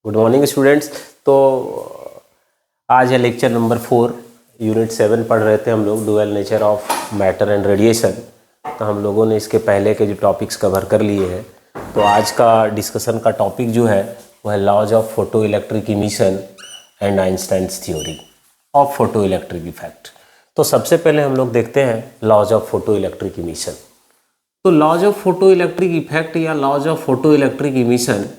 Good morning students. तो आज है लेक्चर नंबर 4, यूनिट 7 पढ़ रहे थे हम लोग, dual nature of matter and radiation. तो हम लोगों ने इसके पहले के जो टॉपिक्स कवर कर लिए हैं, तो आज का डिस्कशन का टॉपिक जो है वो है laws of photo electric emission and Einstein's theory of photo electric effect. तो सबसे पहले हम लोग देखते हैं laws of photo electric emission. तो laws of photo electric effect या laws of photo electric emission,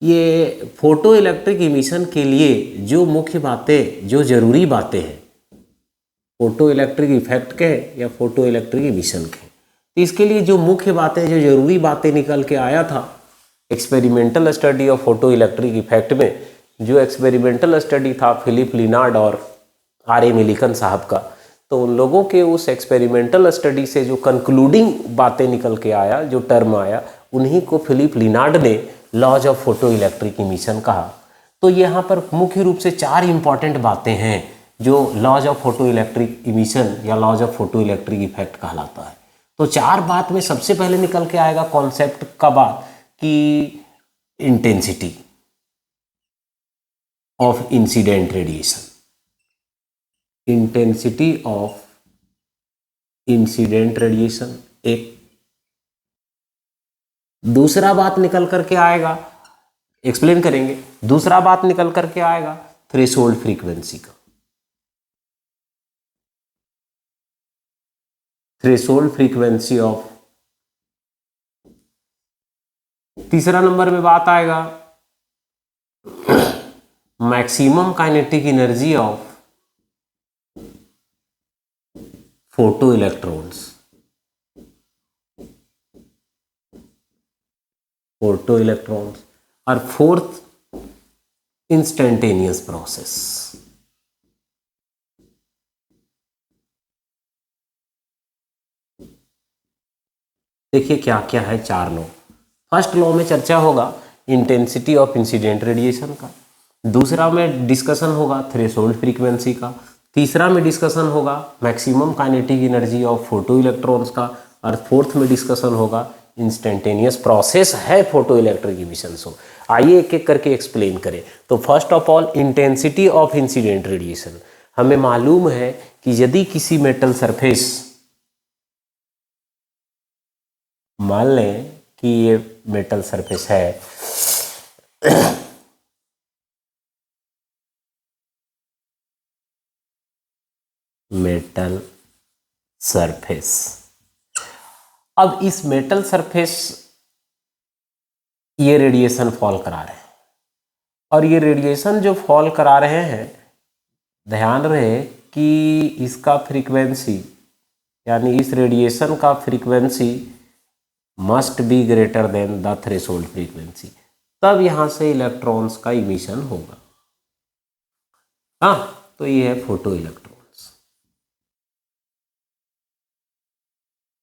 ये फोटो इलेक्ट्रिक इमिशन के लिए जो मुख्य बातें, जो ज़रूरी बातें हैं फोटो इलेक्ट्रिक इफेक्ट के या फोटो इलेक्ट्रिक इमिशन के, तो इसके लिए जो मुख्य बातें, जो ज़रूरी बातें निकल के आया था experimental study of photo electric effect में। जो एक्सपेरिमेंटल स्टडी था फिलिप लिनार्ड और R.A. मिलिकन साहब का, तो उन लोगों के उस एक्सपेरिमेंटल स्टडी से जो कंक्लूडिंग बातें निकल के आया, जो टर्म आया, उन्हीं को फिलिप लिनार्ड ने laws of photo electric emission कहा। तो यहाँ पर मुख्य रूप से 4 इंपॉर्टेंट बातें हैं जो laws of photo electric emission या laws of photo electric effect कहलाता है। तो 4 बात में सबसे पहले निकल के आएगा कॉन्सेप्ट का बात कि intensity of incident radiation, intensity of incident radiation एक। दूसरा बात निकल करके आएगा, एक्सप्लेन करेंगे, दूसरा बात निकल करके आएगा थ्रेशोल्ड फ्रीक्वेंसी का, थ्रेशोल्ड फ्रीक्वेंसी ऑफ। तीसरा नंबर में बात आएगा maximum kinetic energy of photo electrons, photo electrons. और फोर्थ इंस्टेंटेनियस प्रोसेस। देखिए क्या क्या है 4 लॉ। फर्स्ट लॉ में चर्चा होगा इंटेंसिटी ऑफ इंसिडेंट रेडिएशन का, दूसरा में डिस्कशन होगा थ्रेशोल्ड फ्रीक्वेंसी का, तीसरा में डिस्कशन होगा maximum kinetic energy of photo electrons का, और फोर्थ में डिस्कशन होगा इंस्टेंटेनियस प्रोसेस है फोटो इलेक्ट्रिक इमिशन। सो आइए एक एक करके एक्सप्लेन करें। तो first of all intensity of incident radiation. हमें मालूम है कि यदि किसी मेटल सरफेस, मान लें कि ये मेटल सरफेस है, मेटल सरफेस। अब इस मेटल सरफेस ये रेडिएशन फॉल करा रहे हैं, और ये रेडिएशन जो फॉल करा रहे हैं, ध्यान रहे कि इसका फ्रीक्वेंसी, यानी इस रेडिएशन का frequency must be greater than the threshold frequency, तब यहां से इलेक्ट्रॉन्स का इमिशन होगा। हाँ, तो ये है फोटो इलेक्ट्रॉन्स।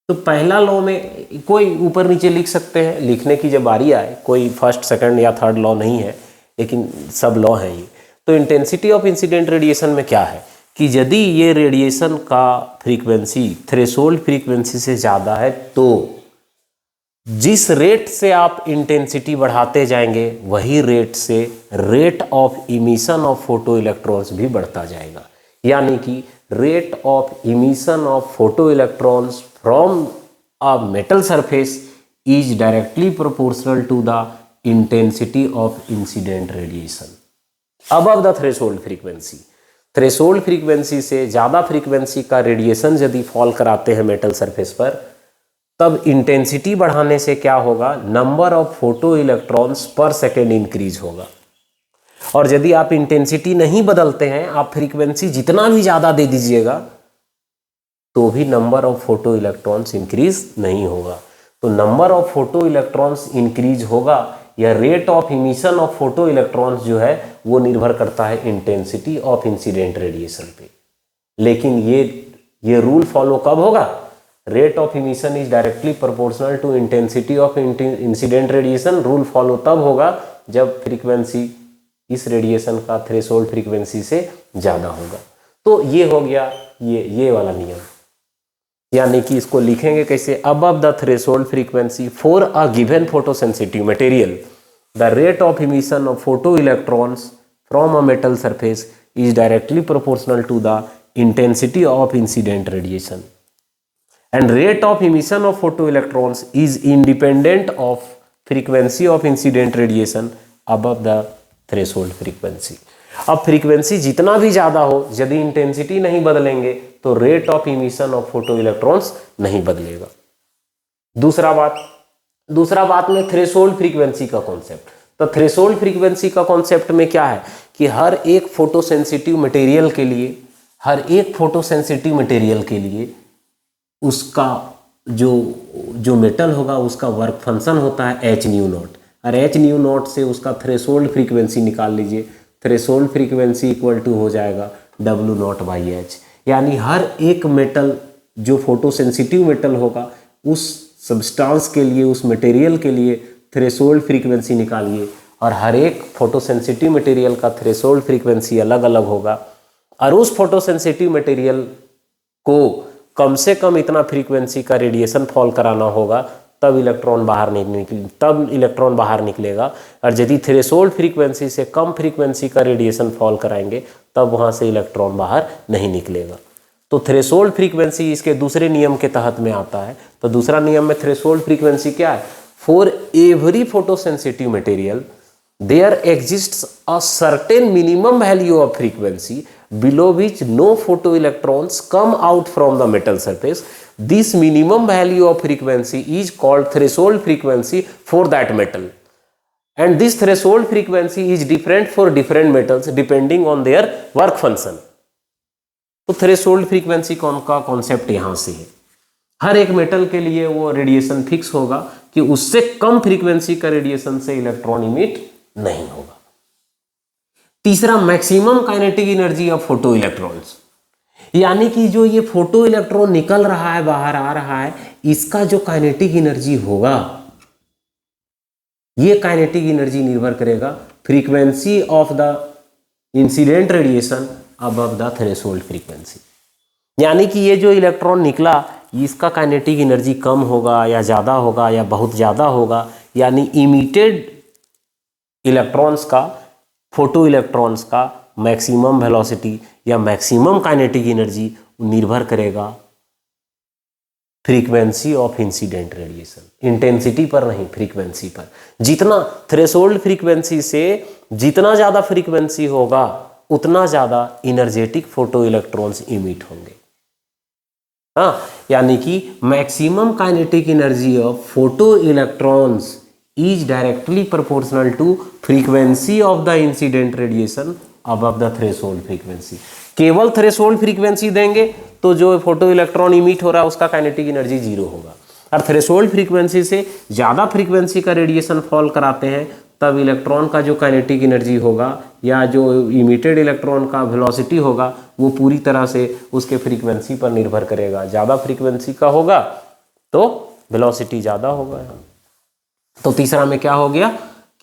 तो पहला लॉ में कोई ऊपर नीचे लिख सकते हैं, लिखने की जब बारी आए, कोई फर्स्ट सेकंड या थर्ड लॉ नहीं है, लेकिन सब लॉ हैं ये। तो इंटेंसिटी ऑफ इंसिडेंट रेडिएशन में क्या है कि यदि ये रेडिएशन का फ्रीक्वेंसी थ्रेशोल्ड फ्रीक्वेंसी से ज़्यादा है, तो जिस रेट से आप इंटेंसिटी बढ़ाते जाएंगे, वही रेट से rate of emission of photo electrons भी बढ़ता जाएगा। यानी कि rate of emission of photo electrons from a metal surface is directly proportional to the intensity of incident radiation above the threshold frequency। Threshold frequency से ज़्यादा frequency का radiation यदि fall कराते हैं मेटल सरफेस पर, तब इंटेंसिटी बढ़ाने से क्या होगा, नंबर ऑफ फोटो इलेक्ट्रॉन्स पर सेकेंड इंक्रीज होगा। और यदि आप इंटेंसिटी नहीं बदलते हैं, आप फ्रीक्वेंसी जितना भी ज़्यादा दे दीजिएगा, तो भी number of photo electrons increase नहीं होगा। तो number of photo electrons increase होगा या rate of emission of photo electrons जो है वो निर्भर करता है इंटेंसिटी ऑफ इंसिडेंट रेडिएशन पे। लेकिन ये रूल फॉलो कब होगा, rate of emission is directly proportional to intensity of incident radiation. Rule follow तब होगा जब फ्रीक्वेंसी इस रेडिएशन का थ्रेशोल्ड फ्रीक्वेंसी से ज़्यादा होगा। तो ये हो गया ये वाला नियम। यानी कि इसको लिखेंगे कैसे, above the threshold frequency for a given photosensitive material the rate of emission of photo electrons from a metal surface is directly proportional to the intensity of incident radiation and rate of emission of photoelectrons is independent of frequency of incident radiation above the threshold frequency. अब frequency जितना भी ज़्यादा हो, यदि intensity नहीं बदलेंगे तो rate of emission of फोटोइलेक्ट्रॉन्स नहीं बदलेगा। दूसरा बात में थ्रेशोल्ड फ्रीक्वेंसी का कॉन्सेप्ट। तो थ्रेशोल्ड फ्रीक्वेंसी का कॉन्सेप्ट में क्या है कि हर एक फोटोसेंसिटिव मटेरियल के लिए उसका जो मेटल होगा उसका वर्क फंक्शन होता है एच न्यू नॉट, और एच न्यू नॉट से उसका थ्रेशोल्ड फ्रीक्वेंसी निकाल लीजिए। थ्रेशोल्ड फ्रीक्वेंसी इक्वल टू हो जाएगा डब्ल्यू नॉट बाई एच। यानी हर एक मेटल जो फोटोसेंसिटिव मेटल होगा उस सब्सटेंस के लिए, उस मटेरियल के लिए थ्रेशोल्ड फ्रीक्वेंसी निकालिए, और हर एक फोटोसेंसिटिव मटेरियल का थ्रेशोल्ड फ्रीक्वेंसी अलग अलग होगा, और उस फोटोसेंसिटिव मटेरियल को कम से कम इतना फ्रीक्वेंसी का रेडिएशन फॉल कराना होगा तब इलेक्ट्रॉन बाहर निकलेगा, और यदि थ्रेशोल्ड फ्रीक्वेंसी से कम फ्रीक्वेंसी का रेडिएशन फॉल कराएंगे तब वहाँ से इलेक्ट्रॉन बाहर नहीं निकलेगा। तो थ्रेशोल्ड फ्रीक्वेंसी इसके दूसरे नियम के तहत में आता है। तो दूसरा नियम में थ्रेशोल्ड फ्रीक्वेंसी क्या है? For every photosensitive material there exists a certain minimum value of frequency below which no photoelectrons come out from the metal surface. This minimum value of frequency is called threshold frequency for that metal, and this threshold frequency is different for different metals depending on their work function. तो threshold frequency का concept यहां से है। हर एक metal के लिए वो radiation fix होगा कि उससे कम फ्रीक्वेंसी का रेडिएशन से इलेक्ट्रॉन इमिट नहीं होगा। तीसरा, maximum kinetic energy of photo electrons, यानी कि जो ये फोटो इलेक्ट्रॉन निकल रहा है, बाहर आ रहा है, इसका जो काइनेटिक एनर्जी होगा, ये काइनेटिक एनर्जी निर्भर करेगा frequency of the incident radiation above the threshold frequency. यानी कि ये जो इलेक्ट्रॉन निकला इसका काइनेटिक एनर्जी कम होगा या ज़्यादा होगा या बहुत ज़्यादा होगा, यानी इमिटेड इलेक्ट्रॉन्स का, फोटो इलेक्ट्रॉन्स का मैक्सिमम वेलोसिटी या मैक्सिमम काइनेटिक एनर्जी निर्भर करेगा frequency of incident radiation, intensity पर नहीं, फ्रीक्वेंसी पर। जितना थ्रेशोल्ड फ्रीक्वेंसी से जितना ज़्यादा फ्रीक्वेंसी होगा उतना ज़्यादा इनर्जेटिक फोटो इलेक्ट्रॉन्स इमिट होंगे। हाँ, यानी कि maximum kinetic energy of photo electrons is directly proportional to frequency of the incident radiation above the threshold frequency. केवल थ्रेशोल्ड फ्रीक्वेंसी देंगे तो जो फोटो इलेक्ट्रॉन इमिट हो रहा है उसका काइनेटिक एनर्जी जीरो होगा, और थ्रेशोल्ड फ्रीक्वेंसी से ज़्यादा फ्रीक्वेंसी का रेडिएशन फॉल कराते हैं तब इलेक्ट्रॉन का जो काइनेटिक एनर्जी होगा या जो इमिटेड इलेक्ट्रॉन का वेलोसिटी होगा वो पूरी तरह से उसके फ्रीक्वेंसी पर निर्भर करेगा। ज़्यादा फ्रीक्वेंसी का होगा तो वेलोसिटी ज़्यादा होगा। तो तीसरा में क्या हो गया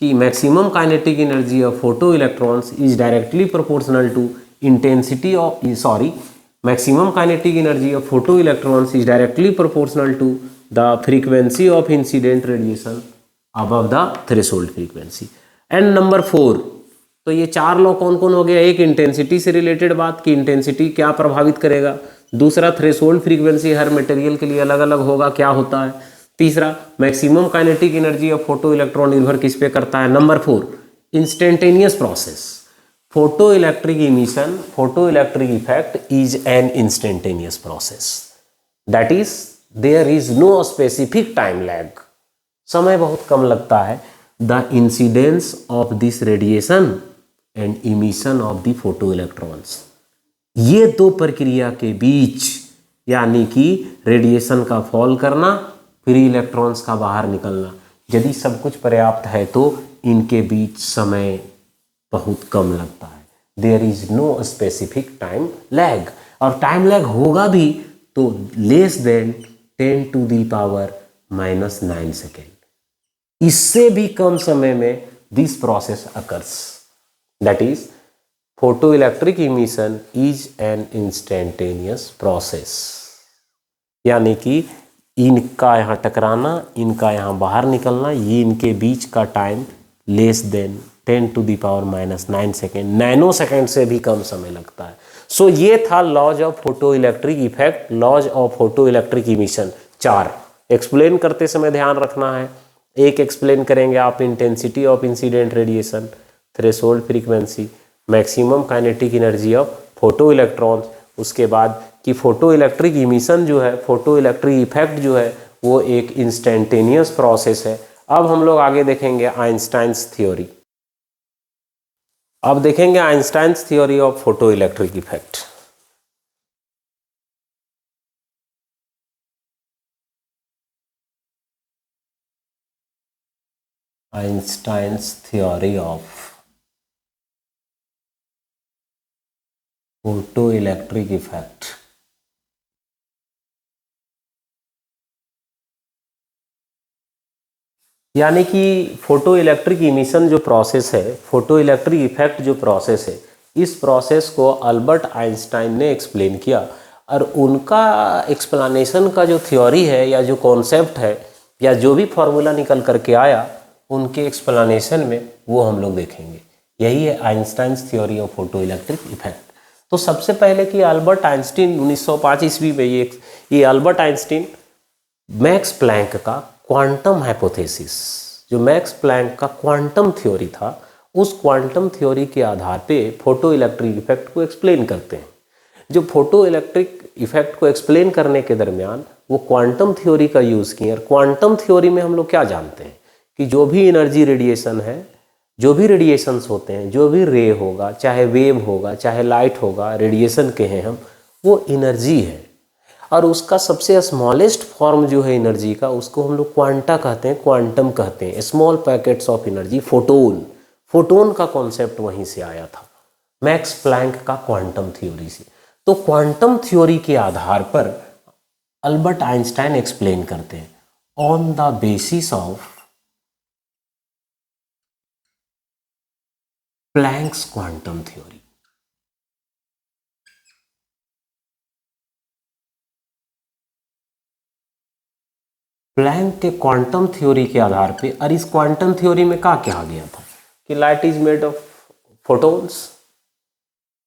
कि maximum kinetic energy of photo electrons is directly proportional to intensity of maximum kinetic energy of photo electrons is directly proportional to the frequency of incident radiation above the threshold frequency. And number 4, तो ये 4 law कौन कौन हो गया? एक intensity से related बात की इंटेंसिटी क्या प्रभावित करेगा, दूसरा थ्रेशोल्ड फ्रीक्वेंसी हर मटेरियल के लिए अलग अलग होगा, क्या होता है, तीसरा maximum kinetic energy of photo electron निर्भर किस पे करता है, number 4 instantaneous process, photo electric emission, photo electric effect is an instantaneous process, that is there is no specific time lag, समय बहुत कम लगता है। The incidence of this radiation and emission of the photo electrons, ये दो प्रक्रिया के बीच, यानी कि रेडिएशन का फॉल करना, फ्री इलेक्ट्रॉन्स का बाहर निकलना, यदि सब कुछ पर्याप्त है तो इनके बीच समय बहुत कम लगता है। There is no specific time lag, और टाइम लैग होगा भी तो लेस देन 10⁻⁻⁹ सेकेंड, इससे भी कम समय में this process occurs, that is photo electric emission is an instantaneous process, यानी कि इनका यहाँ टकराना, इनका यहाँ बाहर निकलना, ये इनके बीच का time less than 10⁻⁹ second, nano second से भी कम समय लगता है। सो ये था laws of photo electric effect, laws of photo electric emission. 4 explain करते समय ध्यान रखना है। एक एक्सप्लेन करेंगे आप intensity of incident radiation, threshold frequency, maximum kinetic energy of photo electrons, उसके बाद कि फोटो इलेक्ट्रिक इमिशन जो है, फोटो इलेक्ट्रिक इफेक्ट जो है वो एक इंस्टेंटेनियस प्रोसेस है। अब हम लोग आगे देखेंगे आइंस्टाइन्स थ्योरी। अब देखेंगे Einstein's theory of photo electric effect. Einstein's theory of photo electric effect. यानी कि फोटो इलेक्ट्रिक इमिशन जो प्रोसेस है, फोटो इलेक्ट्रिक इफेक्ट जो प्रोसेस है, इस प्रोसेस को अल्बर्ट आइंस्टाइन ने एक्सप्लेन किया और उनका एक्सप्लेनेशन का जो थ्योरी है या जो कॉन्सेप्ट है या जो भी फार्मूला निकल करके आया उनके एक्सप्लेनेशन में वो हम लोग देखेंगे। यही है Einstein's theory of photo electric effect. तो सबसे पहले कि अल्बर्ट आइंस्टीन 1905 ईस्वी में ये अल्बर्ट आइंस्टीन मैक्स प्लैंक का क्वांटम हाइपोथेसिस, जो मैक्स प्लैंक का क्वांटम थ्योरी था, उस क्वांटम थ्योरी के आधार पे फोटो इलेक्ट्रिक इफेक्ट को एक्सप्लेन करते हैं। जो फोटो इलेक्ट्रिक इफेक्ट को एक्सप्लेन करने के दरमियान वो क्वांटम थ्योरी का यूज़ किए। और क्वांटम थ्योरी में हम लोग क्या जानते हैं कि जो भी एनर्जी रेडिएशन है, जो भी रेडिएशंस होते हैं, जो भी रे होगा, चाहे वेव होगा, चाहे लाइट होगा, रेडिएशन कहें हम, वो एनर्जी है। और उसका सबसे स्मॉलेस्ट फॉर्म जो है एनर्जी का, उसको हम लोग क्वांटा कहते हैं, क्वांटम कहते हैं, small packets of energy, photon. Photon का कॉन्सेप्ट वहीं से आया था, मैक्स प्लैंक का क्वांटम थ्योरी से। तो क्वांटम थ्योरी के आधार पर अल्बर्ट आइंस्टाइन एक्सप्लेन करते हैं on the basis of Planck's quantum theory. Planck के क्वांटम थ्योरी के आधार पे, और इस क्वांटम थ्योरी में क्या कहा गया था कि light is made of photons,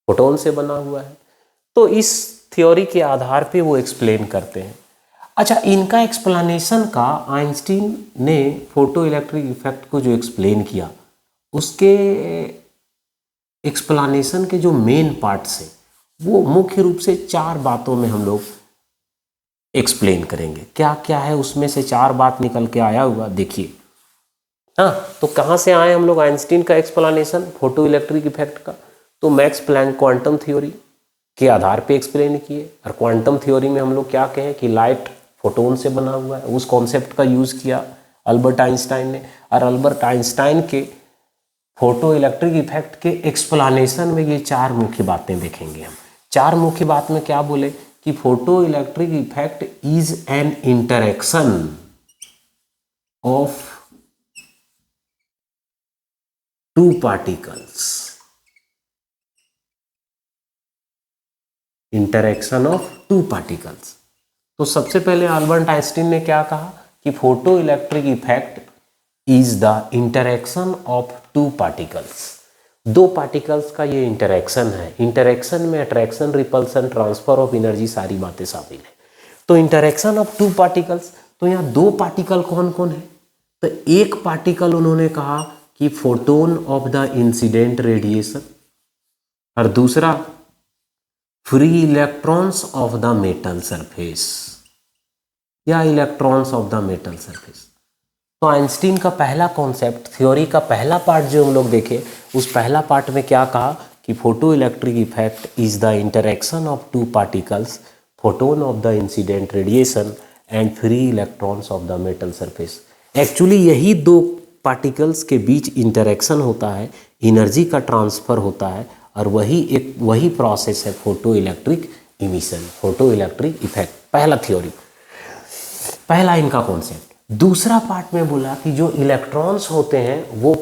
photon से बना हुआ है। तो इस थ्योरी के आधार पे वो एक्सप्लेन करते हैं। अच्छा, इनका एक्सप्लेनेशन का आइंस्टीन ने फोटो इलेक्ट्रिक इफेक्ट को जो एक्सप्लेन किया, उसके एक्सप्लेनेशन के जो मेन पार्ट्स हैं वो मुख्य रूप से 4 बातों में हम लोग एक्सप्लेन करेंगे। क्या क्या है उसमें से 4 बात निकल के आया हुआ, देखिए। हाँ, तो कहाँ से आए हम लोग आइंस्टीन का एक्सप्लेनेशन फोटो इलेक्ट्रिक इफेक्ट का? तो मैक्स प्लैंक क्वांटम थ्योरी के आधार पे एक्सप्लेन किए। और क्वांटम थ्योरी में हम लोग क्या कहें कि लाइट फोटोन से बना हुआ है, उस कॉन्सेप्ट का यूज़ किया अल्बर्ट आइंस्टाइन ने। और अल्बर्ट आइंस्टाइन के फोटो इलेक्ट्रिक इफेक्ट के एक्सप्लेनेशन में ये 4 मुख्य बातें देखेंगे हम। 4 मुख्य बात में क्या बोले कि photo electric effect is N interaction of 2 particles, interaction of 2 particles. तो सबसे पहले अल्बर्ट आइंस्टीन ने क्या कहा कि photo electric effect is the interaction of 2 particles. 2 particles का ये इंटरेक्शन है। इंटरेक्शन में attraction, repulsion, transfer of energy, सारी बातें शामिल है। तो इंटरेक्शन ऑफ 2 पार्टिकल्स, तो यहाँ 2 पार्टिकल कौन कौन है? तो एक पार्टिकल उन्होंने कहा कि photon of the incident radiation, और दूसरा free electrons of the metal surface या electrons of the metal surface. तो आइंस्टीन का पहला कॉन्सेप्ट, थ्योरी का पहला पार्ट जो हम लोग देखे, उस पहला पार्ट में क्या कहा कि photo electric effect is the interaction of 2 particles, photon of the incident radiation and free electrons of the metal surface. Actually यही 2 पार्टिकल्स के बीच इंटरेक्शन होता है, एनर्जी का ट्रांसफर होता है, और वही प्रोसेस है photo electric emission, photo electric effect. पहला थ्योरी, पहला इनका कॉन्सेप्ट। दूसरा पार्ट में बोला कि जो इलेक्ट्रॉन्स होते हैं, वो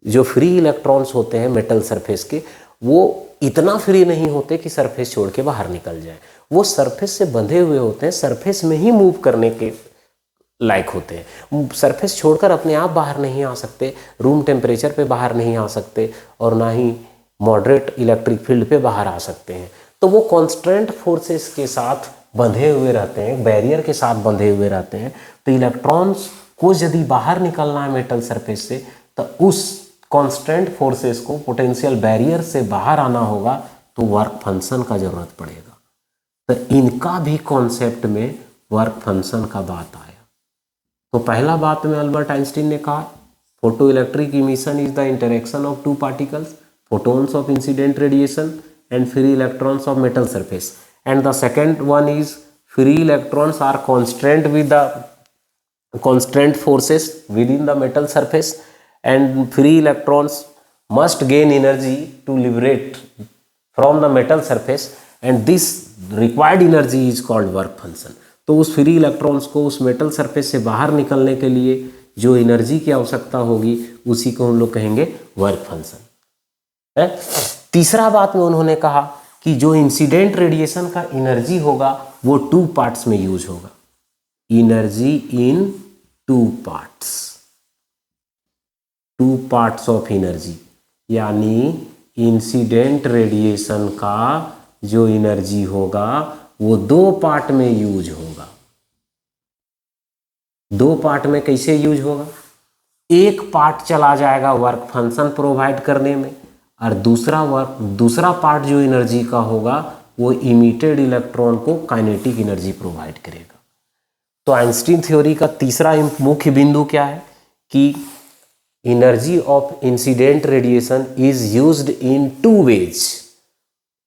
जो फ्री इलेक्ट्रॉन्स होते हैं मेटल सरफेस के, वो इतना फ्री नहीं होते कि सरफेस छोड़ के बाहर निकल जाए। वो सरफेस से बंधे हुए होते हैं, सरफेस में ही मूव करने के लायक होते हैं। सरफेस छोड़कर अपने आप बाहर नहीं आ सकते, रूम टेम्परेचर पे बाहर नहीं आ सकते, और ना ही मॉडरेट इलेक्ट्रिक फील्ड पे बाहर आ सकते हैं। तो वो कॉन्स्टेंट फोर्सेस के साथ बंधे हुए रहते हैं, बैरियर के साथ बंधे हुए रहते हैं। तो इलेक्ट्रॉन्स को यदि बाहर निकलना है मेटल सरफेस से, तो उस कांस्टेंट फोर्सेस को पोटेंशियल बैरियर से बाहर आना होगा, तो वर्क फंक्शन का जरूरत पड़ेगा। तो इनका भी कॉन्सेप्ट में वर्क फंक्शन का बात आया। तो पहला बात में अल्बर्ट आइंस्टीन ने कहा, photo electric emission is the interaction of two particles, photons of incident radiation and free electrons of metal surface. And the second one is free electrons are constant with the constant forces within the metal surface, and free electrons must gain energy to liberate from the metal surface, and this required energy is called work function. तो उस free electrons को उस metal surface से बाहर निकलने के लिए जो एनर्जी की आवश्यकता होगी, उसी को हम लोग कहेंगे वर्क फंक्शन है। तीसरा बात में उन्होंने कहा कि जो इंसिडेंट रेडिएशन का एनर्जी होगा वो 2 पार्ट्स में यूज होगा, energy in 2 parts, 2 parts of energy, यानी इंसिडेंट रेडिएशन का जो एनर्जी होगा वो 2 पार्ट में यूज होगा। 2 पार्ट में कैसे यूज होगा? एक पार्ट चला जाएगा वर्क फंक्शन प्रोवाइड करने में, और दूसरा पार्ट जो एनर्जी का होगा वो इमिटेड इलेक्ट्रॉन को काइनेटिक एनर्जी प्रोवाइड करेगा। तो आइंस्टीन थ्योरी का तीसरा मुख्य बिंदु क्या है कि energy of incident radiation is used in 2 ways.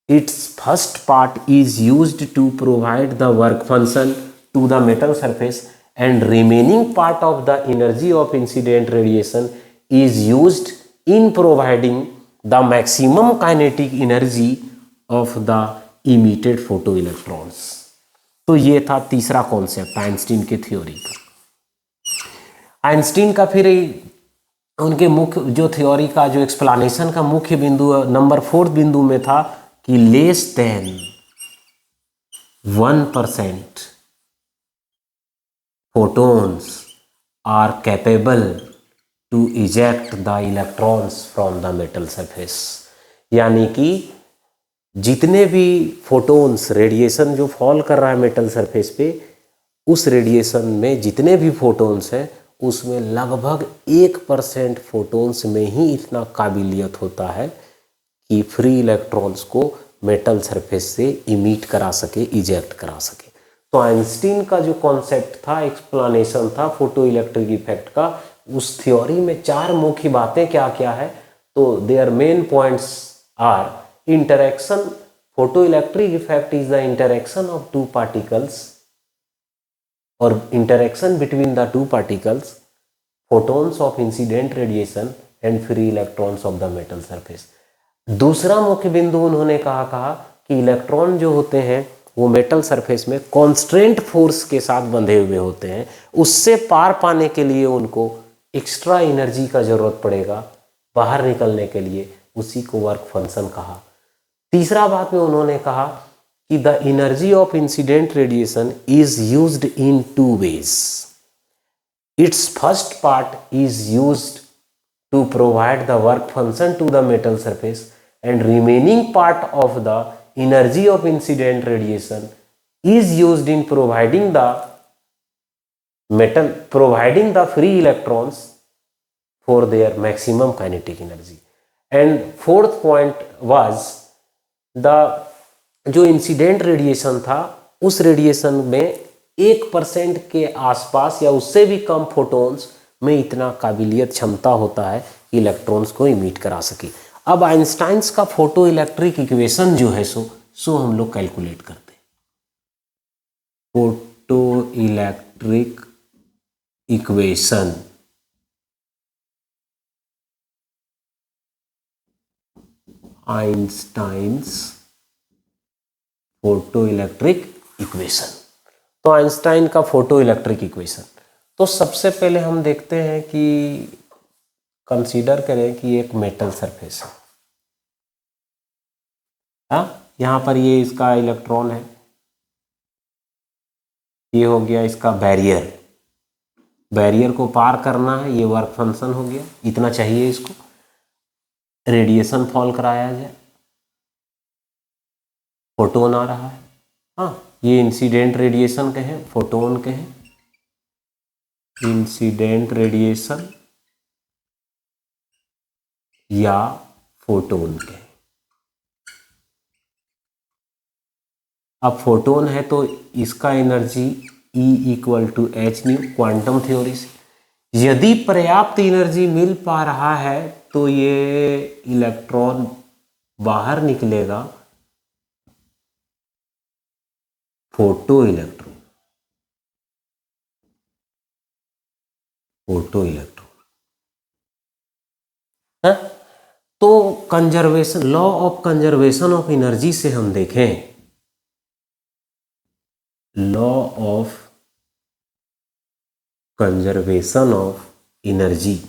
Its first part is used to provide the work function to the metal surface, and remaining part of the energy of incident radiation is used in providing the maximum kinetic energy of the emitted photoelectrons। तो ये था तीसरा concept Einstein के theory का। Einstein का फिर उनके मुख्य जो थ्योरी का जो एक्सप्लेनेशन का मुख्य बिंदु नंबर 4 बिंदु में था कि less than 1% photons are capable to eject the electrons from the metal surface। यानी कि जितने भी फोटोन्स रेडिएशन जो फॉल कर रहा है मेटल सरफेस पे, उस रेडिएशन में जितने भी फोटोन्स हैं उसमें लगभग 1% फोटोन्स में ही इतना काबिलियत होता है कि फ्री इलेक्ट्रॉन्स को मेटल सरफेस से इमिट करा सके, इजेक्ट करा सके। तो आइंस्टीन का जो कॉन्सेप्ट था, एक्सप्लेनेशन था फोटो इलेक्ट्रिक इफेक्ट का, उस थ्योरी में 4 मुख्य बातें क्या क्या है। तो there main points are interaction, photo electric effect is the interaction of 2 particles और interaction between the 2 particles, photons of incident radiation and free electrons of the metal surface. दूसरा मुख्य बिंदु उन्होंने कहा कि इलेक्ट्रॉन जो होते हैं वो मेटल सरफेस में कॉन्स्टेंट फोर्स के साथ बंधे हुए होते हैं, उससे पार पाने के लिए उनको एक्स्ट्रा एनर्जी का जरूरत पड़ेगा बाहर निकलने के लिए, उसी को वर्क फंक्शन कहा। तीसरा बात में उन्होंने कहा कि the energy of incident radiation is used in 2 ways. Its first part is used to provide the work function to the metal surface, and remaining part of the energy of incident radiation is used in providing the free electrons for their maximum kinetic energy। And fourth point was जो incident radiation था, उस radiation में 1% के आसपास या उससे भी कम photons में इतना काबिलियत, क्षमता होता है कि इलेक्ट्रॉन्स को इमिट करा सके। अब आइंस्टाइन्स का फोटो इलेक्ट्रिक इक्वेशन जो है सो हम लोग कैलकुलेट करते हैं। Photo electric equation Einstein's photoelectric equation. तो आइंस्टाइन का फोटो इलेक्ट्रिक इक्वेशन, तो सबसे पहले हम देखते हैं कि कंसीडर करें कि एक मेटल सरफेस है, यहाँ पर ये इसका इलेक्ट्रॉन है, ये हो गया इसका बैरियर, बैरियर को पार करना है, ये वर्क फंक्शन हो गया, इतना चाहिए इसको। रेडिएशन फॉल कराया जाए, फोटोन आ रहा है, हाँ ये इंसिडेंट रेडिएशन कहें, फोटोन कहें, इंसिडेंट रेडिएशन या फोटोन कहें। अब फोटोन है तो इसका energy E equal to H nu, quantum theory से यदि पर्याप्त एनर्जी मिल पा रहा है तो ये इलेक्ट्रॉन बाहर निकलेगा फोटो इलेक्ट्रॉन, फोटो इलेक्ट्रॉन है। तो conservation, law of conservation of energy से हम देखें, law of conservation of energy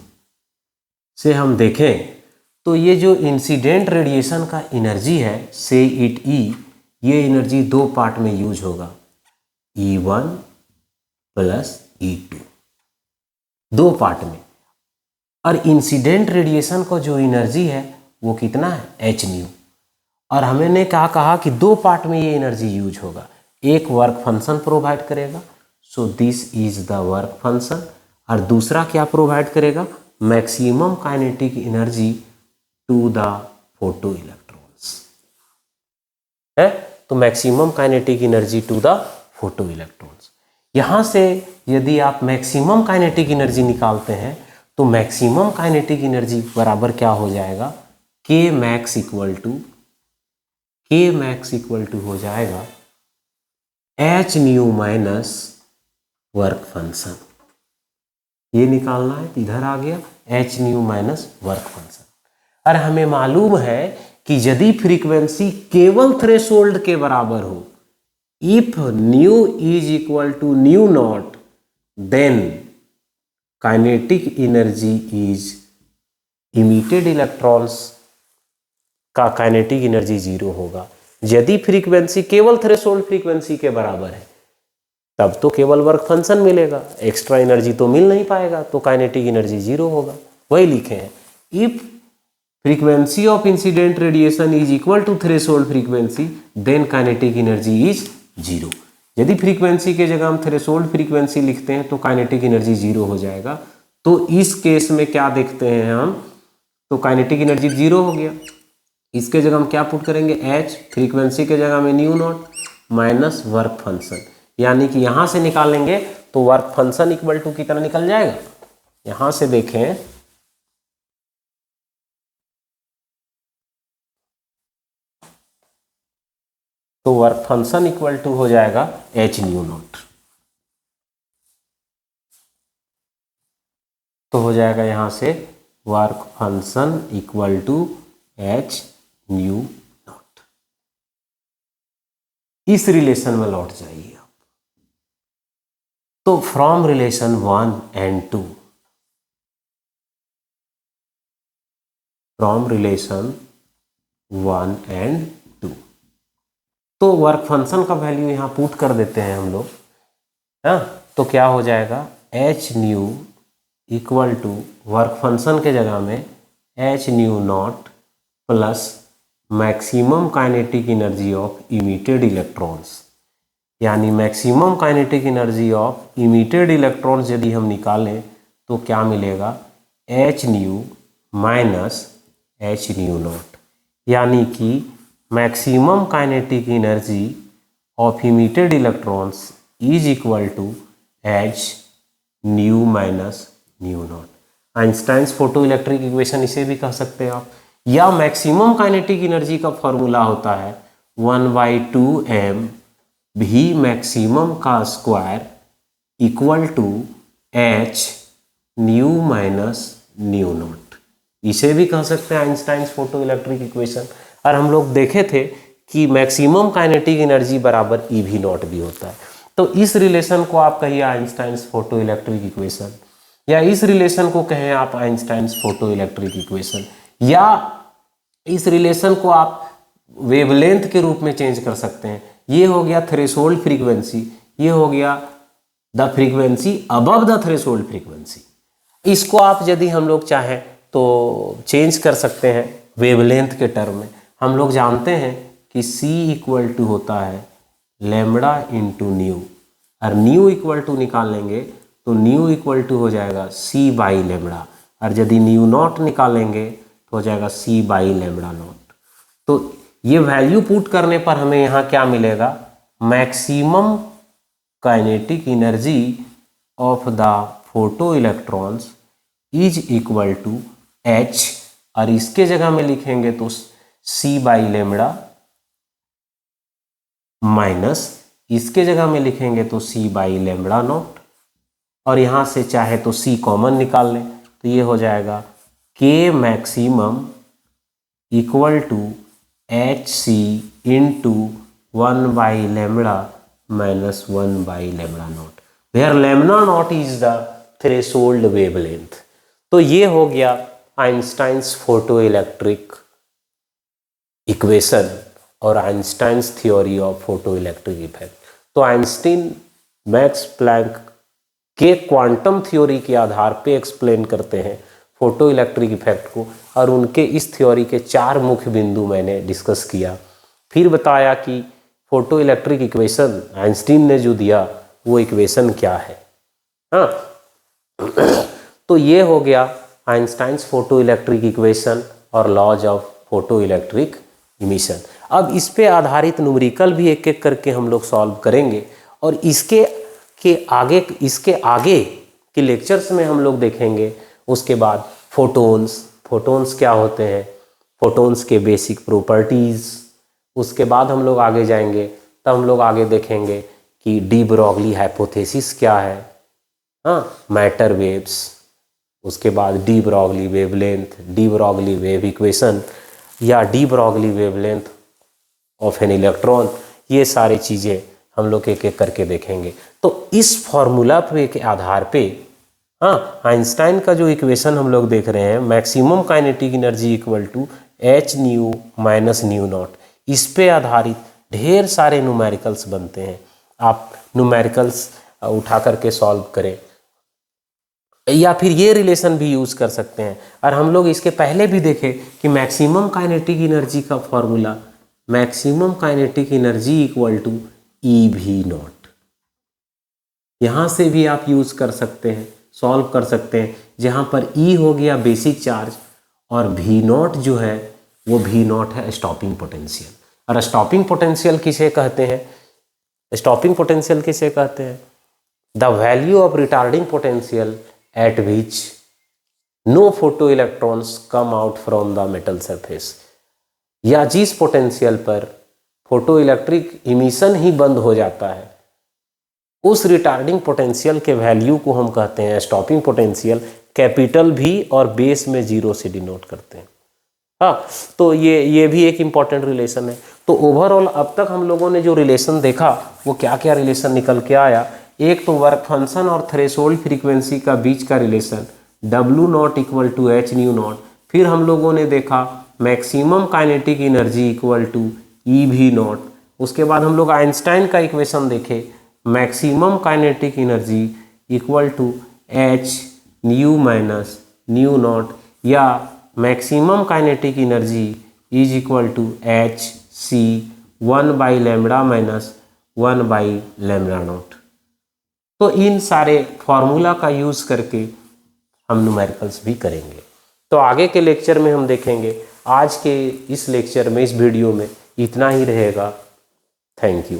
से हम देखें तो ये जो इंसिडेंट रेडिएशन का एनर्जी है से इट ई, ये एनर्जी दो पार्ट में यूज होगा, E1 प्लस E2, दो पार्ट में। और इंसिडेंट रेडिएशन का जो एनर्जी है वो कितना है, एच न्यू। और हमने क्या कहा कि दो पार्ट में ये एनर्जी यूज होगा, एक वर्क फंक्शन प्रोवाइड करेगा, so this is the work function, और दूसरा क्या प्रोवाइड करेगा, maximum kinetic energy to the photo electrons है। तो maximum kinetic energy to the photo electrons, यहां से यदि आप मैक्सिमम काइनेटिक एनर्जी निकालते हैं तो मैक्सिमम काइनेटिक एनर्जी बराबर क्या हो जाएगा, के मैक्स इक्वल टू हो जाएगा H nu minus work function. ये निकालना है, इधर आ गया H nu minus work function. और हमें मालूम है कि यदि फ्रीक्वेंसी केवल थ्रेशोल्ड के बराबर हो, if nu is equal to nu naught, then kinetic energy is, emitted electrons का काइनेटिक एनर्जी जीरो होगा। यदि फ्रीक्वेंसी केवल थ्रेशोल्ड फ्रीक्वेंसी के बराबर है तब तो केवल वर्क फंक्शन मिलेगा, एक्स्ट्रा एनर्जी तो मिल नहीं पाएगा, तो काइनेटिक एनर्जी जीरो होगा। वही लिखे हैं, if frequency of incident radiation is equal to threshold frequency then kinetic energy is zero. यदि फ्रीक्वेंसी के जगह हम थ्रेशोल्ड फ्रीक्वेंसी लिखते हैं तो काइनेटिक एनर्जी जीरो हो जाएगा। तो इस केस में क्या देखते हैं हम, तो काइनेटिक एनर्जी जीरो हो गया। इसके जगह हम क्या पुट करेंगे, एच, फ्रीक्वेंसी के जगह में new not minus work function, यानी कि यहां से निकालेंगे तो वर्क फंक्शन इक्वल टू कितना निकल जाएगा, यहां से देखें तो वर्क फंक्शन इक्वल टू हो जाएगा एच न्यू नॉट, तो हो जाएगा यहां से work function equal to H nu naught. इस रिलेशन में लौट जाइए आप, तो from relation 1 and 2, from relation 1 and 2, तो वर्क फंक्शन का वैल्यू यहां पुट कर देते हैं हम लोग, हाँ, तो क्या हो जाएगा H nu equal to work function के जगह में H nu not plus maximum kinetic energy of emitted electrons, यानी maximum kinetic energy of emitted electrons यदि हम निकालें तो क्या मिलेगा, H nu minus H nu not, यानी कि maximum kinetic energy of emitted electrons is equal to H nu minus nu not. Einstein's photoelectric equation इसे भी कह सकते हैं आप, या मैक्सिमम काइनेटिक एनर्जी का फॉर्मूला होता है 1/2m भी मैक्सिमम का square equal to H nu minus nu naught, इसे भी कह सकते हैं आइंस्टाइन्स फोटो इलेक्ट्रिक इक्वेशन। और हम लोग देखे थे कि मैक्सिमम काइनेटिक एनर्जी बराबर ई भी नॉट भी होता है। तो इस रिलेशन को आप कहिए आइंस्टाइन्स फोटो इलेक्ट्रिक इक्वेशन, या इस रिलेशन को कहें आप आइंस्टाइन्स फोटो इलेक्ट्रिक इक्वेशन, या इस रिलेशन को आप वेवलेंथ के रूप में चेंज कर सकते हैं। ये हो गया थ्रेशोल्ड फ्रीक्वेंसी, ये हो गया the frequency above the threshold frequency. इसको आप यदि हम लोग चाहें तो चेंज कर सकते हैं वेवलेंथ के टर्म में। हम लोग जानते हैं कि C इक्वल टू होता है लैम्बडा इंटू न्यू, और न्यू इक्वल टू निकालेंगे तो न्यू इक्वल टू हो जाएगा C बाई लैम्बडा, और यदि न्यू नॉट निकालेंगे तो हो जाएगा C बाई लैम्बडा नॉट। तो ये वैल्यू पुट करने पर हमें यहाँ क्या मिलेगा, maximum kinetic energy of the photo electrons is equal to H, और इसके जगह में लिखेंगे तो C बाई लैम्बडा माइनस इसके जगह में लिखेंगे तो C बाई लैम्बडा नॉट, और यहाँ से चाहे तो C कॉमन निकाल लें तो ये हो जाएगा K maximum equal to HC into 1 by lambda minus 1 by lambda naught, where lambda naught is the threshold wavelength. तो ये हो गया आइंस्टाइन्स फोटो इलेक्ट्रिक इक्वेशन और Einstein's theory of photo electric effect. तो आइंस्टीन मैक्स प्लैंक के quantum theory के आधार पे एक्सप्लेन करते हैं फोटो इलेक्ट्रिक इफेक्ट को, और उनके इस थ्योरी के 4 मुख्य बिंदु मैंने डिस्कस किया। फिर बताया कि फोटो इलेक्ट्रिक इक्वेशन आइंस्टीन ने जो दिया वो इक्वेशन क्या है। हाँ, तो ये हो गया आइंस्टाइन्स फोटो इलेक्ट्रिक इक्वेशन और laws of photo electric emission. अब इस पे आधारित न्यूमेरिकल भी एक एक करके हम लोग सॉल्व करेंगे, और इसके आगे के लेक्चर्स में हम लोग देखेंगे। उसके बाद फोटोन्स क्या होते हैं, फोटोन्स के बेसिक प्रॉपर्टीज़। उसके बाद हम लोग आगे जाएंगे, तब हम लोग आगे देखेंगे कि डी ब्रॉगली हाइपोथेसिस क्या है, हाँ, मैटर वेव्स। उसके बाद de Broglie wavelength, de Broglie wave equation या de Broglie wavelength of an electron, ये सारी चीज़ें हम लोग एक एक करके देखेंगे। तो इस फॉर्मूला पे के आधार पे, हाँ, आइंस्टाइन का जो इक्वेशन हम लोग देख रहे हैं, maximum kinetic energy equal to H nu minus nu naught, इस पे आधारित ढेर सारे न्यूमेरिकल्स बनते हैं। आप न्यूमेरिकल्स उठा करके सॉल्व करें, या फिर ये रिलेशन भी यूज़ कर सकते हैं। और हम लोग इसके पहले भी देखे कि मैक्सिमम काइनेटिक एनर्जी का formula, maximum kinetic energy equal to EV naught, यहाँ से भी आप यूज़ कर सकते हैं, सॉल्व कर सकते हैं, जहाँ पर E हो गया बेसिक चार्ज और V नॉट जो है वो V नॉट है स्टॉपिंग पोटेंशियल। और स्टॉपिंग पोटेंशियल किसे कहते हैं, स्टॉपिंग पोटेंशियल किसे कहते हैं, the value of retarding potential at which no photoelectrons come out from the metal surface, या जिस पोटेंशियल पर फोटो इलेक्ट्रिक इमिशन ही बंद हो जाता है, उस रिटार्डिंग पोटेंशियल के वैल्यू को हम कहते हैं स्टॉपिंग पोटेंशियल। कैपिटल V और बेस में 0 से डिनोट करते हैं। हाँ, तो ये भी एक इम्पॉर्टेंट रिलेशन है। तो ओवरऑल अब तक हम लोगों ने जो रिलेशन देखा वो क्या क्या रिलेशन निकल के आया। एक तो वर्क फंक्शन और थ्रेशोल्ड फ्रीक्वेंसी का बीच का relation W not equal to H nu not. फिर हम लोगों ने देखा maximum kinetic energy equal to EV not. उसके बाद हम लोग आइंस्टाइन का इक्वेशन देखे, maximum kinetic energy equal to H nu minus nu not, या maximum kinetic energy is equal to HC 1 by lambda minus 1 by lambda not. तो इन सारे फॉर्मूला का यूज़ करके हम न्यूमेरिकल्स भी करेंगे। तो आगे के लेक्चर में हम देखेंगे। आज के इस लेक्चर में, इस वीडियो में इतना ही रहेगा। Thank you.